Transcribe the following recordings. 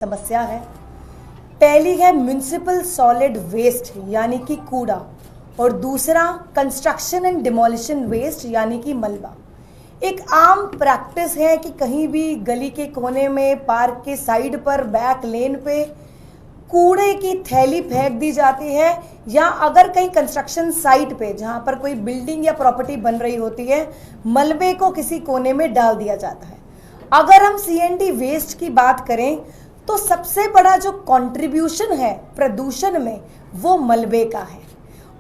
समस्या है। पहली है म्युनिसिपल सॉलिड वेस्ट यानी कि कूड़ा, और दूसरा कंस्ट्रक्शन एंड डिमोलिशन वेस्ट यानी कि मलबा। एक आम प्रैक्टिस है कि कहीं भी गली के कोने में, पार्क के साइड पर, बैक लेन पे कूड़े की थैली फेंक दी जाती है, या अगर कहीं कंस्ट्रक्शन साइट पे जहाँ पर कोई बिल्डिंग या प्रॉपर्टी बन रही होती है, मलबे को किसी कोने में डाल दिया जाता है। अगर हम सीएनडी वेस्ट की बात करें तो सबसे बड़ा जो कंट्रीब्यूशन है प्रदूषण में वो मलबे का है,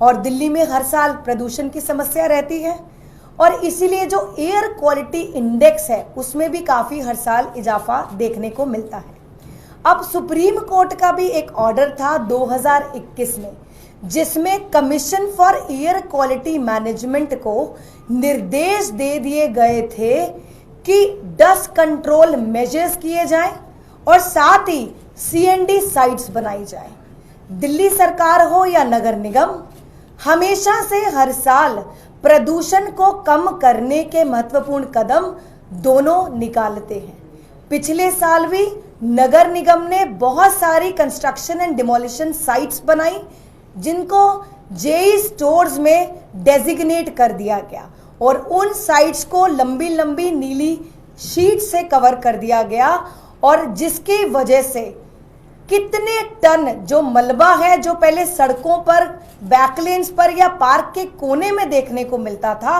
और दिल्ली में हर साल प्रदूषण की समस्या रहती है, और इसीलिए जो एयर क्वालिटी इंडेक्स है उसमें भी काफ़ी हर साल इजाफा देखने को मिलता है। अब सुप्रीम कोर्ट का भी एक ऑर्डर था 2021 में, जिसमें commission for air quality management को निर्देश दे दिए गए थे कि डस्ट कंट्रोल मेजर्स किए जाएं और साथ ही सीएनडी साइट्स बनाई जाए। दिल्ली सरकार हो या नगर निगम, हमेशा से हर साल प्रदूषण को कम करने के महत्वपूर्ण कदम दोनों निकालते हैं। पिछले साल भी नगर निगम ने बहुत सारी कंस्ट्रक्शन एंड डिमोलिशन साइट्स बनाई, जिनको जेई स्टोर्स में डेजिग्नेट कर दिया गया, और उन साइट्स को लंबी लंबी नीली शीट से कवर कर दिया गया, और जिसकी वजह से कितने टन जो मलबा है, जो पहले सड़कों पर, बैकलेन्स पर या पार्क के कोने में देखने को मिलता था,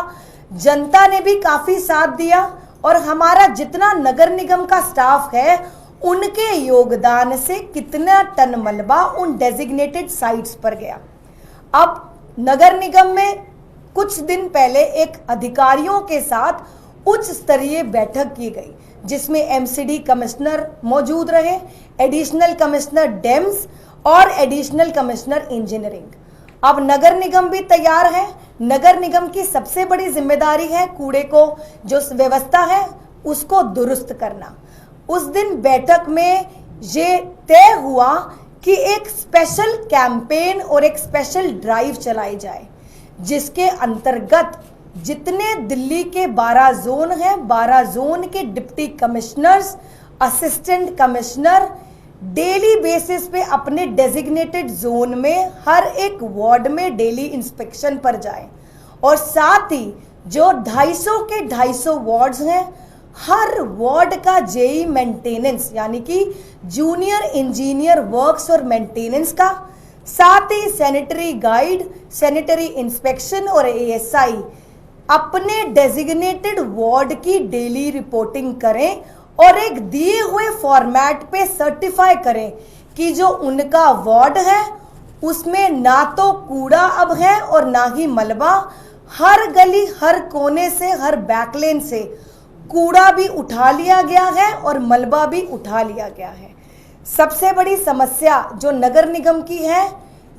जनता ने भी काफी साथ दिया, और हमारा जितना नगर निगम का स्टाफ है उनके योगदान से कितना टन मलबा उन डेजिग्नेटेड साइट्स पर गया। अब नगर निगम में कुछ दिन पहले एक अधिकारियों के साथ उच्च स्तरीय बैठक की गई, जिसमें एमसीडी कमिश्नर मौजूद रहे, एडिशनल कमिश्नर डेम्स और एडिशनल कमिश्नर इंजीनियरिंग। अब नगर निगम भी तैयार है। नगर निगम की सबसे बड़ी जिम्मेदारी है कूड़े को, जो व्यवस्था है उसको दुरुस्त करना। उस दिन बैठक में ये तय हुआ कि एक स्पेशल कैंपेन और एक स्पेशल ड्राइव चलाई जाए, जिसके अंतर्गत जितने दिल्ली के 12 जोन हैं, 12 जोन के deputy commissioners, assistant commissioner daily basis पे अपने डेजिग्नेटेड जोन में हर एक वार्ड में डेली इंस्पेक्शन पर जाएं, और साथ ही जो 250 के 250 वार्ड्स हैं, हर वार्ड का जेई मेंटेनेंस यानी कि जूनियर इंजीनियर वर्क्स और मेंटेनेंस का, साथ ही सैनिटरी गाइड, सैनिटरी इंस्पेक्शन और एएसआई अपने डेजिग्नेटेड वार्ड की डेली रिपोर्टिंग करें, और एक दिए हुए फॉर्मेट पे सर्टिफाई करें कि जो उनका वार्ड है उसमें ना तो कूड़ा अब है और ना ही मलबा। हर गली, हर कोने से, हर बैकलेन से कूड़ा भी उठा लिया गया है और मलबा भी उठा लिया गया है। सबसे बड़ी समस्या जो नगर निगम की है,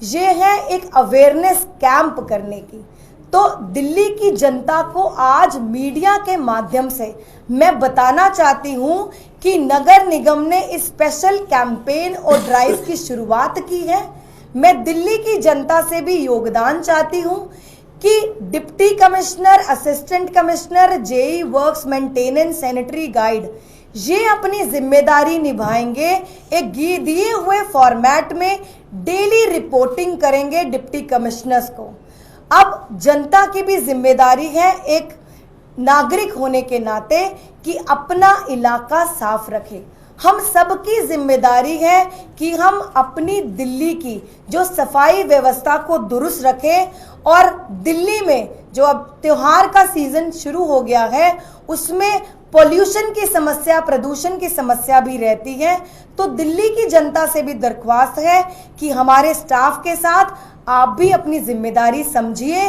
ये है एक अवेयरनेस कैंप करने की। तो दिल्ली की जनता को आज मीडिया के माध्यम से मैं बताना चाहती हूं कि नगर निगम ने इस स्पेशल कैंपेन और ड्राइव की शुरुआत की है। मैं दिल्ली की जनता से भी योगदान चाहती हूं कि deputy commissioner, assistant commissioner, JE works, maintenance, sanitary guide ये अपनी जिम्मेदारी निभाएंगे। एक दिए हुए फॉर्मेट में डेली रिपोर्टिंग करेंगे डिप्टी कमिश्नर्स को। अब जनता की भी जिम्मेदारी है एक नागरिक होने के नाते कि अपना इलाका साफ रखें। हम सबकी जिम्मेदारी है कि हम अपनी दिल्ली की जो सफाई व्यवस्था को दुरुस्त रखें, और दिल्ली में जो अब त्योहार का सीजन शुरू हो गया है उसमें पोल्यूशन की समस्या, प्रदूषण की समस्या भी रहती है। तो दिल्ली की जनता से भी दरख्वास्त है कि हमारे स्टाफ के साथ आप भी अपनी जिम्मेदारी समझिए,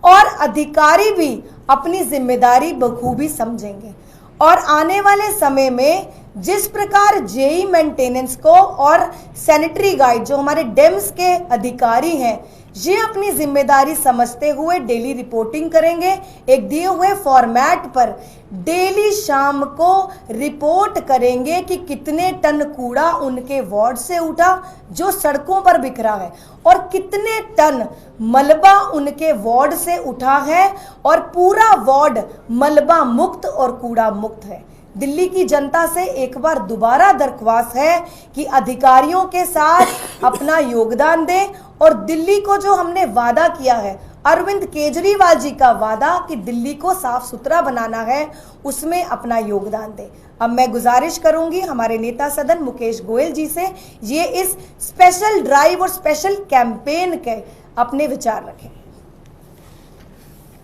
और अधिकारी भी अपनी जिम्मेदारी बखूबी समझेंगे। और आने वाले समय में जिस प्रकार जेई मेंटेनेंस को और सैनिटरी गाइड जो हमारे डेम्स के अधिकारी हैं, ये अपनी जिम्मेदारी समझते हुए डेली रिपोर्टिंग करेंगे। एक दिए हुए फॉर्मेट पर डेली शाम को रिपोर्ट करेंगे कि कितने टन कूड़ा उनके वार्ड से उठा जो सड़कों पर बिखरा है, और कितने टन मलबा उनके वार्ड से उठा है, और पूरा वार्ड मलबा मुक्त और कूड़ा मुक्त है। दिल्ली की जनता से एक बार दोबारा दरख्वास्त है कि अधिकारियों के साथ अपना योगदान दें और दिल्ली को जो हमने वादा किया है, अरविंद केजरीवाल जी का वादा कि दिल्ली को साफ सुथरा बनाना है, उसमें अपना योगदान दें। अब मैं गुजारिश करूंगी हमारे नेता सदन मुकेश गोयल जी से, ये इस स्पेशल ड्राइव और स्पेशल कैंपेन के अपने विचार रखें।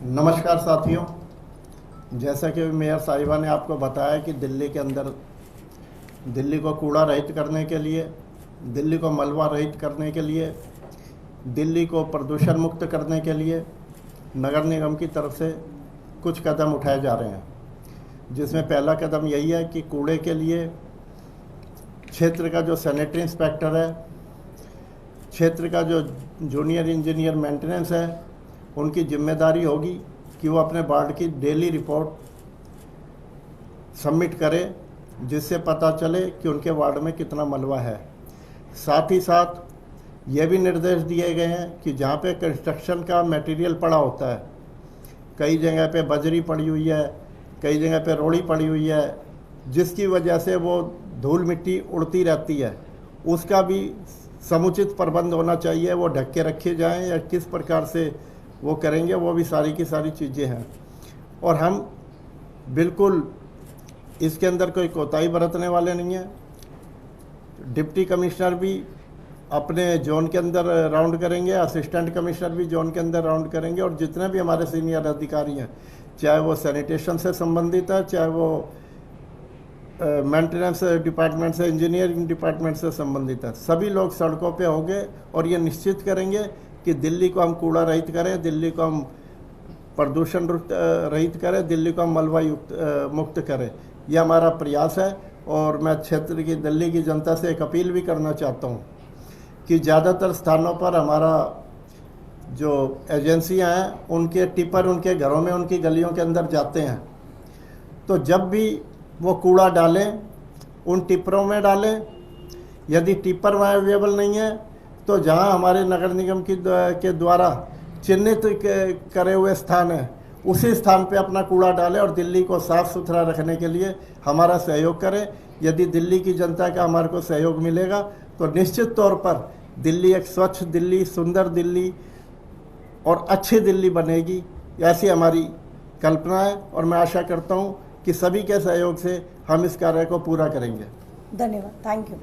नमस्कार साथियों, जैसा कि मेयर साहिबा ने आपको बताया कि दिल्ली के अंदर दिल्ली को कूड़ा रहित करने के लिए, दिल्ली को मलबा रहित करने के लिए, दिल्ली को प्रदूषण मुक्त करने के लिए नगर निगम की तरफ से कुछ कदम उठाए जा रहे हैं, जिसमें पहला कदम यही है कि कूड़े के लिए क्षेत्र का जो सैनिटरी इंस्पेक्टर है, क्षेत्र का जो जूनियर इंजीनियर मेंटेनेंस है, उनकी जिम्मेदारी होगी कि वो अपने वार्ड की डेली रिपोर्ट सबमिट करें, जिससे पता चले कि उनके वार्ड में कितना मलबा है। साथ ही साथ ये भी निर्देश दिए गए हैं कि जहाँ पे कंस्ट्रक्शन का मटेरियल पड़ा होता है, कई जगह पे बजरी पड़ी हुई है, कई जगह पे रोड़ी पड़ी हुई है, जिसकी वजह से वो धूल मिट्टी उड़ती रहती है, उसका भी समुचित प्रबंध होना चाहिए। वो ढक के रखे जाएँ या किस प्रकार से वो करेंगे, वो भी सारी की सारी चीज़ें हैं। और हम बिल्कुल इसके अंदर कोई कोताही बरतने वाले नहीं हैं। डिप्टी कमिश्नर भी अपने जोन के अंदर राउंड करेंगे, असिस्टेंट कमिश्नर भी जोन के अंदर राउंड करेंगे, और जितने भी हमारे सीनियर अधिकारी हैं, चाहे वो सैनिटेशन से संबंधित है, चाहे वो मेंटेनेंस डिपार्टमेंट से, इंजीनियरिंग डिपार्टमेंट से संबंधित है, सभी लोग सड़कों पे होंगे और ये निश्चित करेंगे कि दिल्ली को हम कूड़ा रहित करें, दिल्ली को हम प्रदूषण रहित करें, दिल्ली को हम मलबा मुक्त करें। यह हमारा प्रयास है। और मैं क्षेत्र की दिल्ली की जनता से एक अपील भी करना चाहता हूँ कि ज़्यादातर स्थानों पर हमारा जो एजेंसियाँ हैं, उनके टिपर उनके घरों में, उनकी गलियों के अंदर जाते हैं, तो जब भी वो कूड़ा डालें उन टिपरों में डालें। यदि टिपर वहाँ अवेलेबल नहीं है तो जहाँ हमारे नगर निगम के द्वारा चिन्हित करे हुए स्थान है, उसी स्थान पे अपना कूड़ा डालें और दिल्ली को साफ़ सुथरा रखने के लिए हमारा सहयोग करें। यदि दिल्ली की जनता का हमारे को सहयोग मिलेगा तो निश्चित तौर पर दिल्ली एक स्वच्छ दिल्ली, सुंदर दिल्ली और अच्छी दिल्ली बनेगी, ऐसी हमारी कल्पना है। और मैं आशा करता हूँ कि सभी के सहयोग से हम इस कार्य को पूरा करेंगे। धन्यवाद, थैंक यू।